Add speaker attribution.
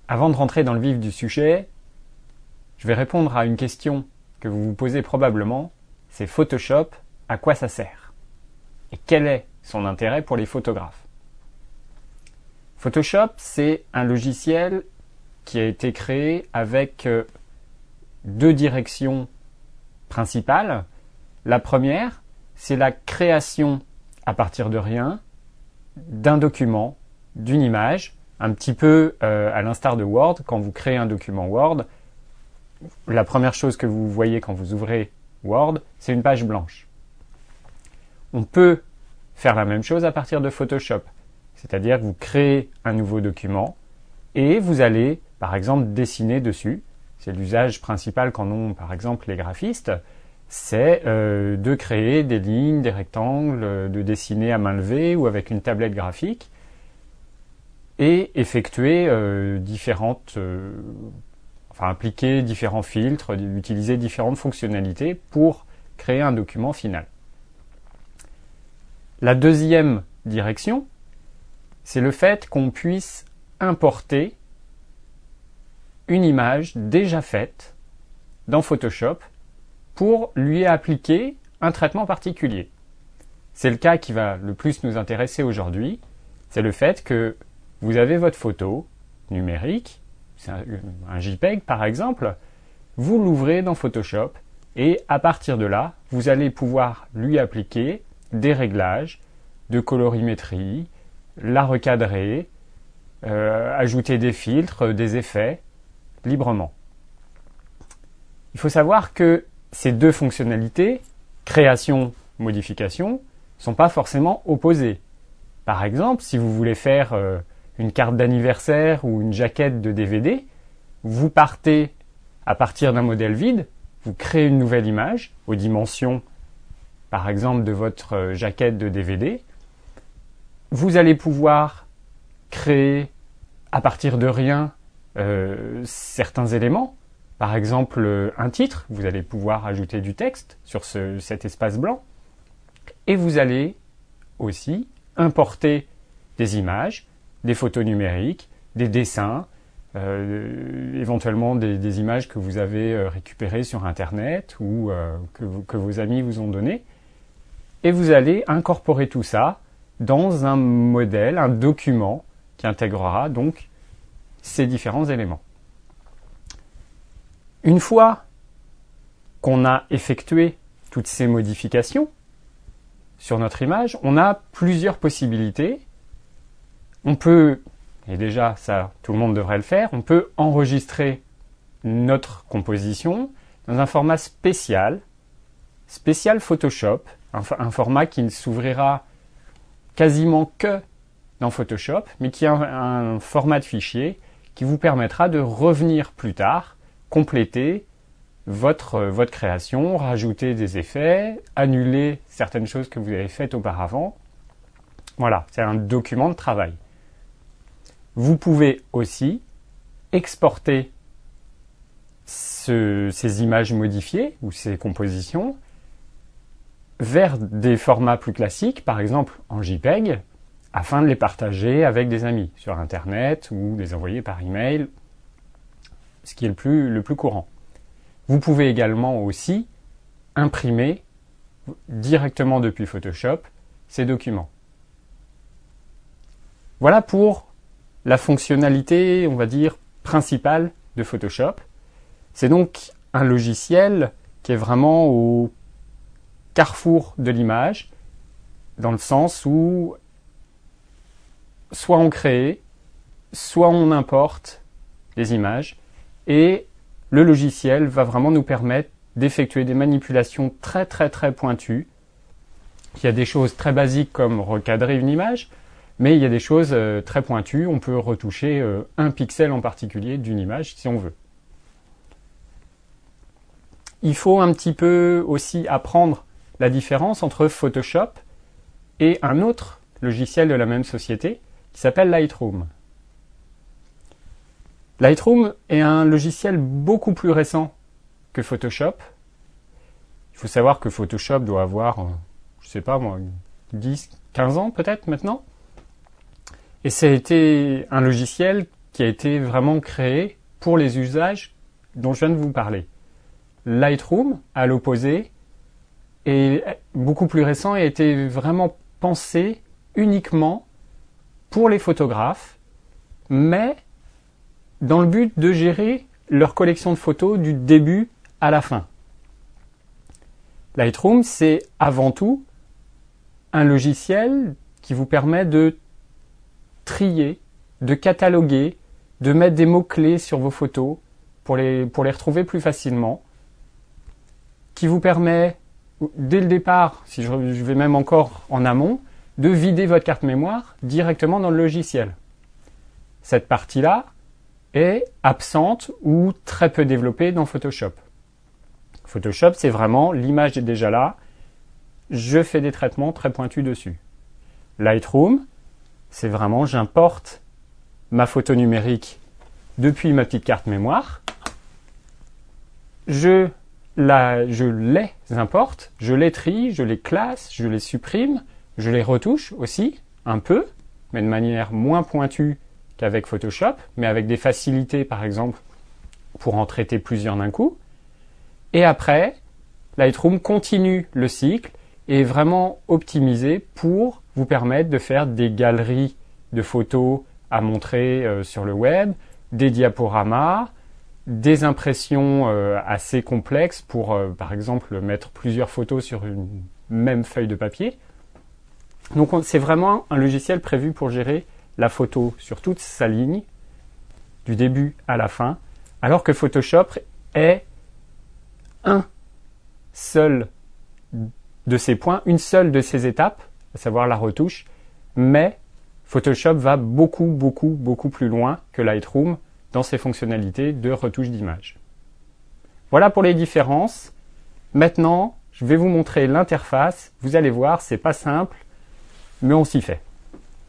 Speaker 1: Avant de rentrer dans le vif du sujet, je vais répondre à une question que vous vous posez probablement, c'est Photoshop, à quoi ça sert? Et quel est son intérêt pour les photographes? Photoshop, c'est un logiciel qui a été créé avec deux directions principales. La première, c'est la création à partir de rien d'un document, d'une image, un petit peu à l'instar de Word. Quand vous créez un document Word, la première chose que vous voyez quand vous ouvrez Word, c'est une page blanche. On peut faire la même chose à partir de Photoshop. C'est-à-dire que vous créez un nouveau document et vous allez, par exemple, dessiner dessus. C'est l'usage principal qu'en ont, par exemple, les graphistes. C'est de créer des lignes, des rectangles, de dessiner à main levée ou avec une tablette graphique et effectuer appliquer différents filtres, utiliser différentes fonctionnalités pour créer un document final. La deuxième direction, c'est le fait qu'on puisse importer une image déjà faite dans Photoshop pour lui appliquer un traitement particulier. C'est le cas qui va le plus nous intéresser aujourd'hui, c'est le fait que vous avez votre photo numérique, c'est un JPEG par exemple, vous l'ouvrez dans Photoshop et à partir de là, vous allez pouvoir lui appliquer des réglages de colorimétrie, la recadrer, ajouter des filtres, des effets, librement. Il faut savoir que ces deux fonctionnalités, création, modification, ne sont pas forcément opposées. Par exemple, si vous voulez faire une carte d'anniversaire ou une jaquette de DVD, vous partez à partir d'un modèle vide, vous créez une nouvelle image aux dimensions, par exemple, de votre jaquette de DVD. Vous allez pouvoir créer à partir de rien certains éléments. Par exemple, un titre, vous allez pouvoir ajouter du texte sur cet espace blanc. Et vous allez aussi importer des images, des photos numériques, des dessins, éventuellement des images que vous avez récupérées sur Internet ou que vos amis vous ont données. Et vous allez incorporer tout ça dans un modèle, un document qui intégrera donc ces différents éléments. Une fois qu'on a effectué toutes ces modifications sur notre image, on a plusieurs possibilités. On peut, et déjà ça tout le monde devrait le faire, on peut enregistrer notre composition dans un format spécial Photoshop, un format qui ne s'ouvrira quasiment que dans Photoshop, mais qui a un format de fichier qui vous permettra de revenir plus tard, compléter votre création, rajouter des effets, annuler certaines choses que vous avez faites auparavant. Voilà, c'est un document de travail. Vous pouvez aussi exporter ces images modifiées ou ces compositions vers des formats plus classiques, par exemple en JPEG, afin de les partager avec des amis sur Internet ou les envoyer par email, ce qui est le plus courant. Vous pouvez également aussi imprimer directement depuis Photoshop ces documents. Voilà pour la fonctionnalité, on va dire, principale de Photoshop. C'est donc un logiciel qui est vraiment au carrefour de l'image, dans le sens où soit on crée, soit on importe les images, et le logiciel va vraiment nous permettre d'effectuer des manipulations très pointues. Il y a des choses très basiques comme recadrer une image, mais il y a des choses très pointues. On peut retoucher un pixel en particulier d'une image si on veut. Il faut un petit peu aussi apprendre la différence entre Photoshop et un autre logiciel de la même société qui s'appelle Lightroom. Lightroom est un logiciel beaucoup plus récent que Photoshop. Il faut savoir que Photoshop doit avoir, je sais pas moi, 10, 15 ans peut-être maintenant. Et ça a été un logiciel qui a été vraiment créé pour les usages dont je viens de vous parler. Lightroom, à l'opposé, est beaucoup plus récent et a été vraiment pensé uniquement pour les photographes, mais dans le but de gérer leur collection de photos du début à la fin. Lightroom, c'est avant tout un logiciel qui vous permet de trier, de cataloguer, de mettre des mots-clés sur vos photos pour les retrouver plus facilement, qui vous permet, dès le départ, si je vais même encore en amont, de vider votre carte mémoire directement dans le logiciel. Cette partie-là est absente ou très peu développée dans Photoshop. Photoshop, c'est vraiment l'image est déjà là, je fais des traitements très pointus dessus. Lightroom, c'est vraiment j'importe ma photo numérique depuis ma petite carte mémoire, je les importe, je les trie, je les classe, je les supprime, je les retouche aussi, un peu, mais de manière moins pointue qu'avec Photoshop, mais avec des facilités, par exemple, pour en traiter plusieurs d'un coup. Et après, Lightroom continue le cycle et est vraiment optimisé pour vous permettre de faire des galeries de photos à montrer sur le web, des diaporamas, des impressions assez complexes pour, par exemple, mettre plusieurs photos sur une même feuille de papier. Donc c'est vraiment un logiciel prévu pour gérer la photo sur toute sa ligne, du début à la fin, alors que Photoshop est un seul de ces points, une seule de ces étapes, à savoir la retouche, mais Photoshop va beaucoup plus loin que Lightroom dans ses fonctionnalités de retouche d'image. Voilà pour les différences. Maintenant, je vais vous montrer l'interface. Vous allez voir, c'est pas simple, mais on s'y fait.